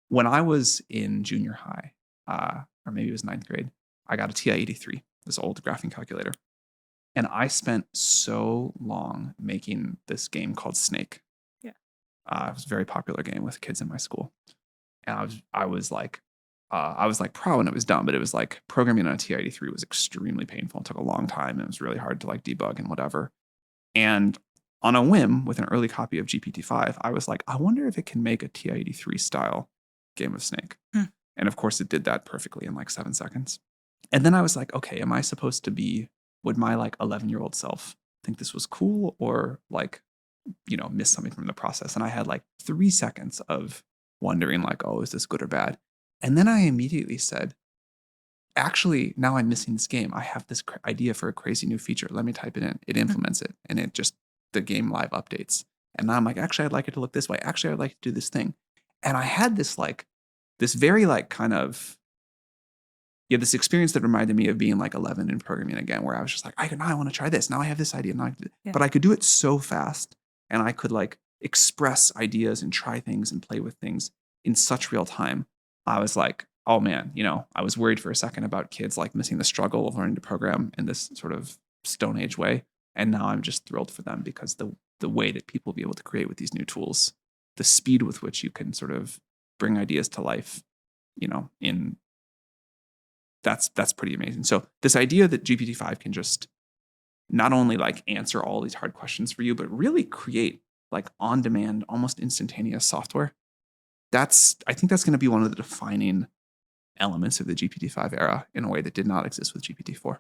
When I was in junior high, or maybe it was ninth grade, I got a TI-83, this old graphing calculator, and I spent so long making this game called Snake. Yeah. It was a very popular game with kids in my school, and I was like pro and it was dumb, but it was like programming on a TI-83 was extremely painful. It took a long time. And it was really hard to like debug and whatever. And on a whim, with an early copy of GPT-5, I was like, I wonder if it can make a TI-83 style game of Snake. Hmm. And of course, it did that perfectly in like 7 seconds. And then I was like, okay, am I supposed to be? Would my like 11-year-old self think this was cool or like miss something from the process? And I had like 3 seconds of wondering like, oh, is this good or bad? And then I immediately said, actually, now I'm missing this game. I have this idea for a crazy new feature. Let me type it in. It Hmm. implements it, and it just the game live updates. And now I'm like, actually, I'd like it to look this way. Actually, I'd like to do this thing. And I had this very like kind of this experience that reminded me of being like 11 and programming again, where I was just like, I want to try this. Now I have this idea. Yeah. But I could do it so fast, and I could like express ideas and try things and play with things in such real time. I was like, oh man, I was worried for a second about kids like missing the struggle of learning to program in this sort of Stone Age way. And now I'm just thrilled for them because the way that people will be able to create with these new tools, the speed with which you can sort of bring ideas to life, in that's pretty amazing. So this idea that GPT-5 can just not only like answer all these hard questions for you, but really create like on demand, almost instantaneous software. I think that's going to be one of the defining elements of the GPT-5 era in a way that did not exist with GPT-4.